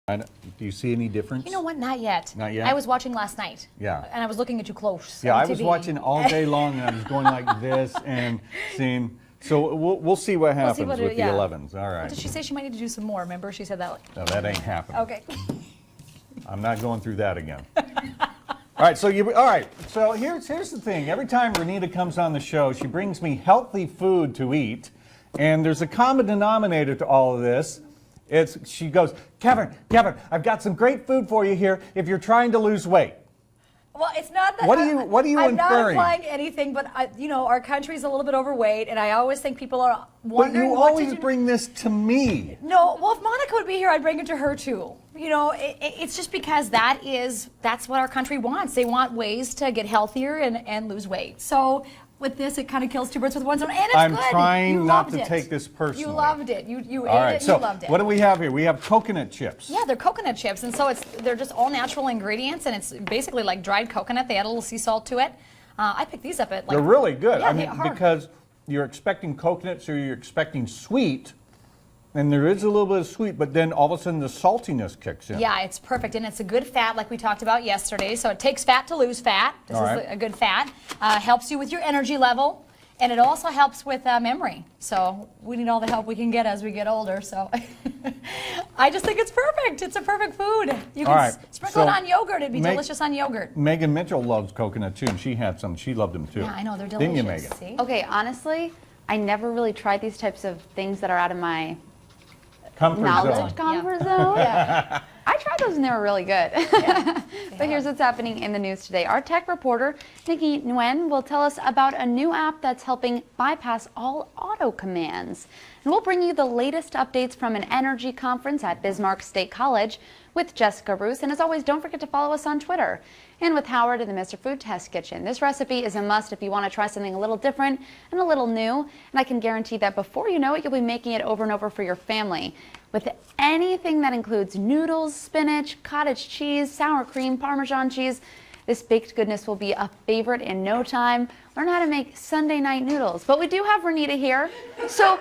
Do you see any difference? You know what? Not yet. Not yet? I was watching last night. Yeah. And I was looking at you close. Yeah, on I was TV. watching all day long, and I was going like this and seeing. So we'll see what happens with the 11s. All right. What did she say? She might need to do some more. Remember, she said that. No, that ain't happening. Okay. I'm not going through that again. All right. So all right. So here's the thing. Every time Renita comes on the show, she brings me healthy food to eat, and there's a common denominator to all of this. She goes, Kevin, I've got some great food for you here if you're trying to lose weight. Well, it's not that. What are you I'm inferring? not implying anything, but our country's a little bit overweight, and I always think people are wondering. But you always bring this to me. No, well, if Monica would be here, I'd bring it to her too. You know, it's just because that's what our country wants. They want ways to get healthier and lose weight. So with this, it kind of kills two birds with one stone, and it's I'm good. trying not to take this personally. You loved it. You ate right, it. So you loved it. what do we have here? We have coconut chips. Yeah, they're coconut chips, and so they're just all natural ingredients, and it's basically like dried coconut. They add a little sea salt to it. I picked these up at They're really good. Yeah, I mean, because you're expecting coconut, so you're expecting sweet, and there is a little bit of sweet, but then all of a sudden the saltiness kicks in. Yeah, it's perfect, and it's a good fat like we talked about yesterday. So it takes fat to lose fat. This is a good fat. Helps you with your energy level. And it also helps with memory. So we need all the help we can get as we get older. So I just think it's perfect. It's a perfect food. You can sprinkle it on yogurt. It'd be delicious on yogurt. Megan Mitchell loves coconut too, and she had some. She loved them too. Yeah, I know. They're delicious. Didn't you, Megan? See? Okay, honestly, I never really tried these types of things that are out of my comfort zone. Yeah. I tried those and they were really good. Yeah, but here's what's happening in the news today. Our tech reporter, Nikki Nguyen, will tell us about a new app that's helping bypass all auto commands. And we'll bring you the latest updates from an energy conference at Bismarck State College with Jessica Roos. And as always, don't forget to follow us on Twitter. And with Howard in the Mr. Food Test Kitchen. This recipe is a must if you want to try something a little different and a little new. And I can guarantee that before you know it, you'll be making it over and over for your family. With anything that includes noodles, spinach, cottage cheese, sour cream, Parmesan cheese, this baked goodness will be a favorite in no time. Learn how to make Sunday night noodles. But we do have Renita here, so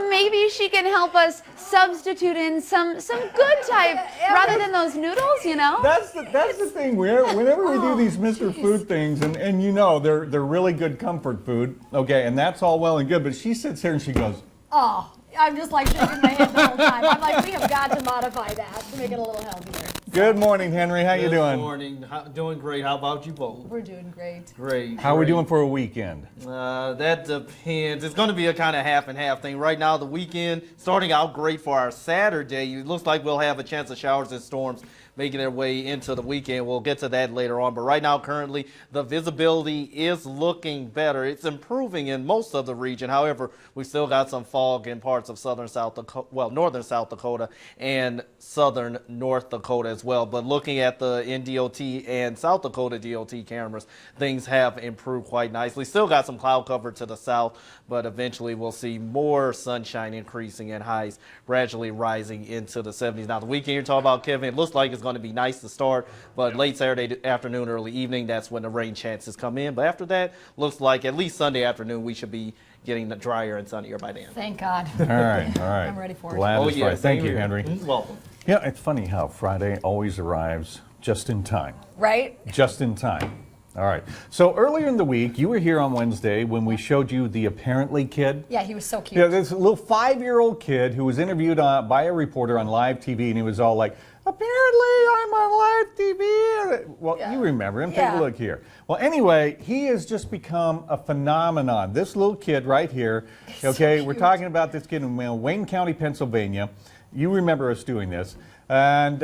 maybe she can help us substitute in some good type rather than those noodles, you know? That's the thing. Whenever we do these Mr. Food things, and you know they're really good comfort food, okay, and that's all well and good, but she sits here and she goes, oh. I'm just like shaking my head the whole time. I'm like, we have got to modify that to make it a little healthier. Good morning, Henry. How you doing? Good morning. Doing great. How about you both? We're doing great. Great. How are we doing for a weekend? That depends. It's going to be a kind of half and half thing. Right now, the weekend starting out great for our Saturday. It looks like we'll have a chance of showers and storms making their way into the weekend. We'll get to that later on. But right now, currently, the visibility is looking better. It's improving in most of the region. However, we still got some fog in parts of southern South Dakota, well, northern South Dakota and southern North Dakota as well. But looking at the NDOT and South Dakota DOT cameras, things have improved quite nicely. Still got some cloud cover to the south, but eventually we'll see more sunshine increasing and highs gradually rising into the 70s. Now, the weekend you're talking about, Kevin, it looks like it's going to be nice to start, but late Saturday afternoon, early evening, that's when the rain chances come in. But after that, looks like at least Sunday afternoon, we should be getting the drier and sunnier by then. Thank God. All right. I'm ready for it. Glad it's Friday. Thank you, Henry. Welcome. Yeah, it's funny how Friday always arrives just in time. Right? Just in time. All right. So earlier in the week, you were here on Wednesday when we showed you the Apparently kid. Yeah, he was so cute. Yeah, this little 5-year-old kid who was interviewed by a reporter on live TV, and he was all like, apparently I'm on live TV. Well, you remember him. Take a look here. Well, anyway, he has just become a phenomenon. This little kid right here, okay, we're talking about this kid in Wayne County, Pennsylvania. You remember us doing this. And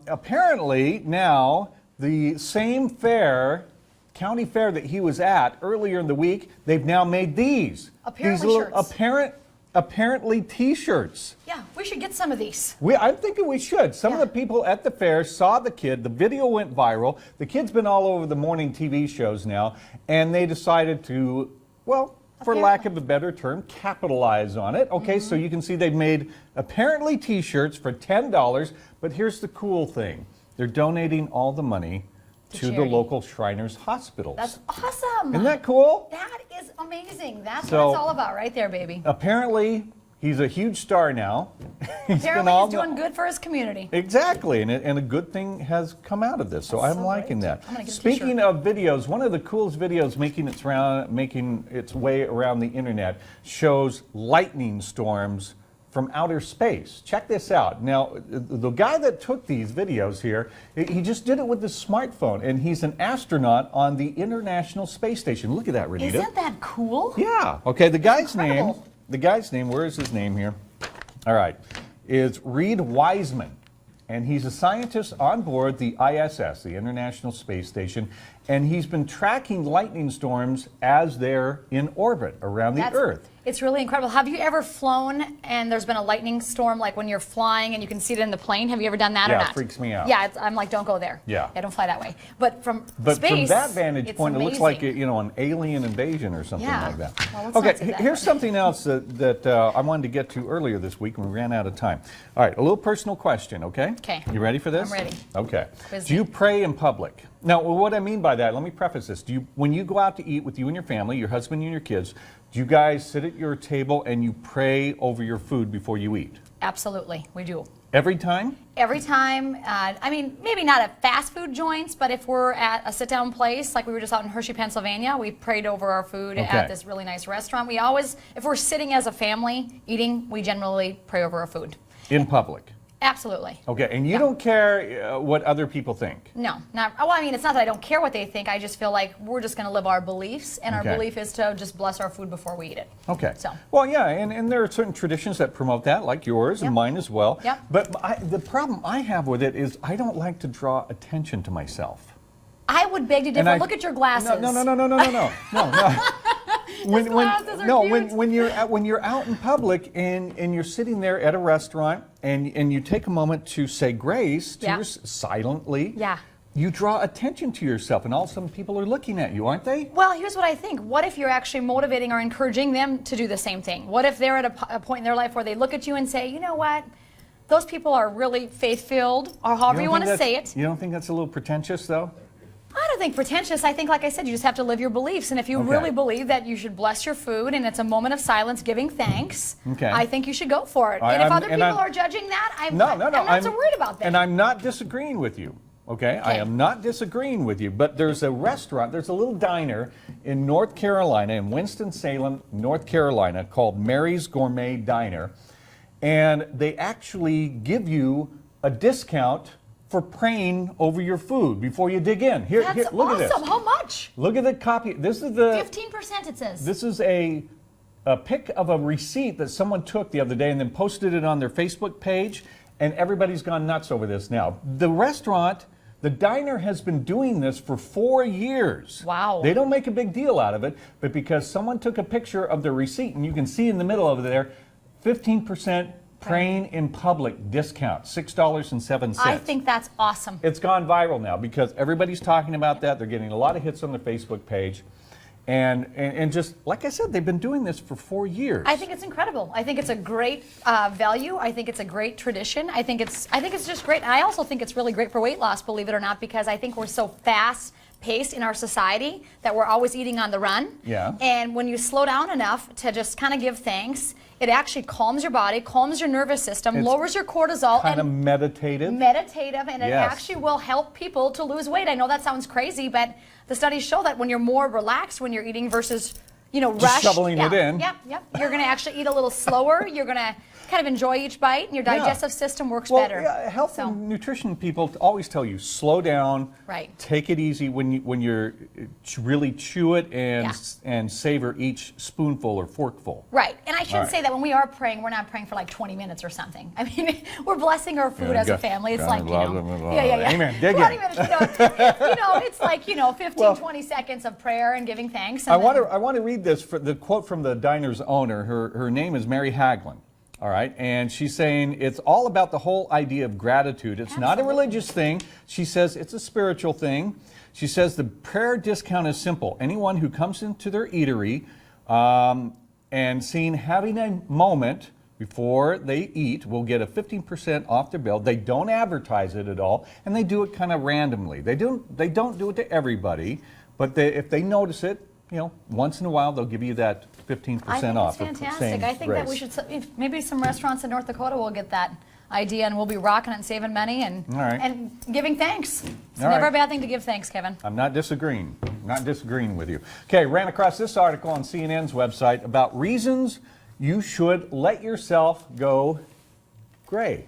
apparently now the same county fair that he was at earlier in the week, they've now made these little apparently t-shirts. Yeah, we should get some of these. I'm thinking we should. Some of the people at the fair saw the kid. The video went viral. The kid's been all over the morning TV shows now, and they decided to, well, for lack of a better term, capitalize on it. Okay, so you can see they've made apparently t-shirts for $10, but here's the cool thing. They're donating all the money to the local Shriners hospitals. That's awesome. Isn't that cool? That is amazing. That's what it's all about right there, baby. Apparently, He's a huge star now. Apparently he's doing good for his community. Exactly, and a good thing has come out of this, so I'm liking that. I'm gonna get a Speaking t-shirt. of videos, one of the coolest videos making its way around the internet shows lightning storms from outer space. Check this out. Now, the guy that took these videos here, he just did it with his smartphone, and he's an astronaut on the International Space Station. Look at that, Renita. Isn't that cool? Yeah. Okay, the guy's incredible. where is his name here? All right, is Reed Wiseman. And he's a scientist on board the ISS, the International Space Station, and he's been tracking lightning storms as they're in orbit around the Earth. It's really incredible. Have you ever flown and there's been a lightning storm, like when you're flying and you can see it in the plane? Have you ever done that or not? Yeah, it freaks me out. Yeah, I'm like, don't go there. Yeah. Don't fly that way. But from But space, from that vantage it's point, it looks amazing. like an alien invasion or something Yeah. like that. Well, let's not say Okay, that. here's something else that I wanted to get to earlier this week, and we ran out of time. All right, a little personal question, okay? Okay. You ready for this? I'm ready. Okay. Quiz Do you me. pray in public? Now, what I mean by that, let me preface this. When you go out to eat with you and your family, your husband and your kids, do you guys sit at your table and you pray over your food before you eat? Absolutely, we do. Every time? Every time, I mean, maybe not at fast food joints, but if we're at a sit-down place, like we were just out in Hershey, Pennsylvania, we prayed over our food Okay. at this really nice restaurant. We always, if we're sitting as a family eating, we generally pray over our food. In public? Absolutely. Okay, and you don't care what other people think? No, not, well, I mean, it's not that I don't care what they think. I just feel like we're just going to live our beliefs, and our Okay. belief is to just bless our food before we eat it. Okay. So. Well, yeah, and there are certain traditions that promote that, like yours Yep. and mine as well. Yep. But the problem I have with it is I don't like to draw attention to myself. I would beg to differ. Look at your glasses. No. glasses are huge. When you're out in public and you're sitting there at a restaurant and you take a moment to say grace to Yeah. silently. Yeah. You draw attention to yourself, and all of a sudden people are looking at you, aren't they? Well, here's what I think. What if you're actually motivating or encouraging them to do the same thing? What if they're at a point in their life where they look at you and say, you know what? Those people are really faith-filled, or however you don't want think to say that's- it. You don't think that's a little pretentious, though? I don't think pretentious. I think, like I said, you just have to live your beliefs. And if you Okay. really believe that you should bless your food and it's a moment of silence giving thanks, Okay. I think you should go for it. I- and if I'm- other and people I'm- are judging that, I'm No. not so worried about that. And I'm not disagreeing with you. Okay? I Okay. am not disagreeing with you. But there's a restaurant, there's a little diner in North Carolina, in Winston-Salem, North Carolina, called Mary's Gourmet Diner. And they actually give you a discount for praying over your food before you dig in. Here, That's look awesome. at this. How much? Look at the copy. This is the 15% it says. This is a pic of a receipt that someone took the other day and then posted it on their Facebook page, and everybody's gone nuts over this now. The restaurant, the diner has been doing this for 4 years. Wow. They don't make a big deal out of it, but because someone took a picture of the receipt, and you can see in the middle over there, 15% praying in public discount, $6.07. I think that's awesome. It's gone viral now because everybody's talking about that. They're getting a lot of hits on their Facebook page. And just, like I said, they've been doing this for 4 years. I think it's incredible. I think it's a great value. I think it's a great tradition. I think it's just great. And I also think it's really great for weight loss, believe it or not, because I think we're so fast-paced in our society that we're always eating on the run. Yeah. And when you slow down enough to just kind of give thanks, it actually calms your body, calms your nervous system, It's lowers your cortisol, kind and of meditative. and it Yes. actually will help people to lose weight. I know that sounds crazy, but the studies show that when you're more relaxed when you're eating versus, rushed. shoveling it in. Yep. You're going to actually eat a little slower. You're going to kind of enjoy each bite, and your digestive system works Well, better. yeah, health So- and nutrition people always tell you slow down, Right. take it easy when you're really chew it and Yeah. and savor each spoonful or forkful. Right, and I should All right. say that when we are praying, we're not praying for like 20 minutes or something. I mean, we're blessing our food Yeah, as a God- family. It's God like, blah, blah, blah, blah. yeah. Amen. Dig 20 in. minutes, it's like, 15, Well- 20 seconds of prayer and giving thanks. And I then- want to read this for the quote from the diner's owner. Her name is Mary Haglin. All right, and she's saying it's all about the whole idea of gratitude. It's not a religious thing. She says it's a spiritual thing. She says the prayer discount is simple. Anyone who comes into their eatery and having a moment before they eat will get a 15% off their bill. They don't advertise it at all, and they do it kind of randomly. They don't do it to everybody, but if they notice it, once in a while they'll give you that 15% I think off. it's for fantastic. saying I think that we grace. should, maybe some restaurants in North Dakota will get that idea and we'll be rocking it and saving money and, All right. and giving thanks. It's All never right. a bad thing to give thanks, Kevin. I'm not disagreeing. Not disagreeing with you. Okay, ran across this article on CNN's website about reasons you should let yourself go gray.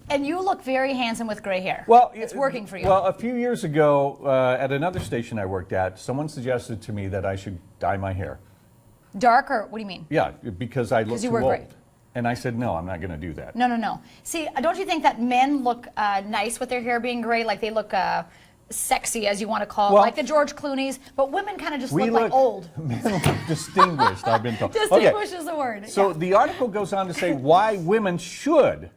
And you look very handsome with gray hair. Well, it's working for you. Well, a few years ago, at another station I worked at, someone suggested to me that I should dye my hair. Dark or what do you mean? Yeah, because I look you too were old. gray. And I said, no, I'm not going to do that. No, no, no. See, don't you think that men look nice with their hair being gray? Like they look sexy, as you want to call it, Well, like the George Clooney's. But women kind of just We look like old. Men look distinguished, I've been told. Distinguished is the word. So yeah. the article goes on to say why women should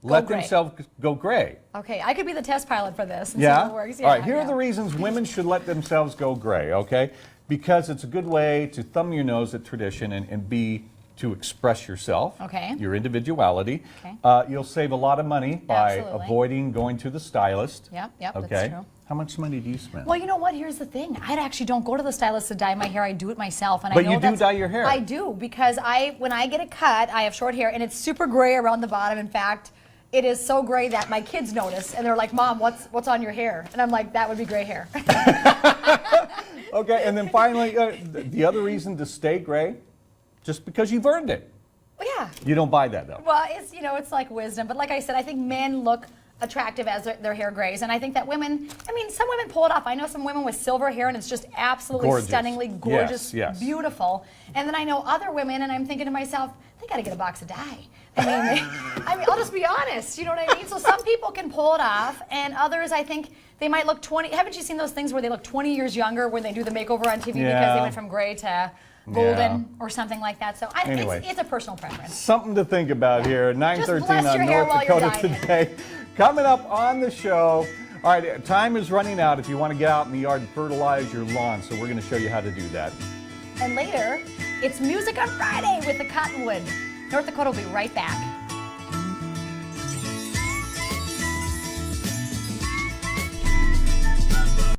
let gray. themselves go gray. Okay, I could be the test pilot for this and see Yeah? how it works. All right, here are the reasons women should let themselves go gray, okay? Because it's a good way to thumb your nose at tradition and be to express yourself, Okay. your individuality. Okay. You'll save a lot of money by Absolutely. avoiding going to the stylist. Yep, yep, Okay. that's true. How much money do you spend? Well, you know what? Here's the thing. I actually don't go to the stylist to dye my hair. I do it myself. And But I know you do that's- dye your hair. I do because when I get a cut, I have short hair and it's super gray around the bottom. In fact, it is so gray that my kids notice and they're like, "Mom, what's on your hair?" And I'm like, "That would be gray hair." Okay, and then finally, the other reason to stay gray, just because you've earned it. Well, yeah. You don't buy that though. Well, it's like wisdom. But like I said, I think men look attractive as their hair grays. And I think that women, some women pull it off. I know some women with silver hair and it's just absolutely Gorgeous. stunningly gorgeous, Yes. beautiful. And then I know other women and I'm thinking to myself, they got to get a box of dye. I mean, I'll just be honest. You know what I mean? So some people can pull it off and others, I think, they might look 20. Haven't you seen those things where they look 20 years younger when they do the makeover on TV because Yeah. they went from gray to golden Yeah. or something like that? So Anyway. it's a personal preference. Something to think about here. 9:13 bless your on hair North while you're Dakota dyeing it. Today. Coming up on the show. All right, time is running out if you want to get out in the yard and fertilize your lawn. So we're going to show you how to do that. And later, it's Music on Friday with the Cottonwood. North Dakota will be right back.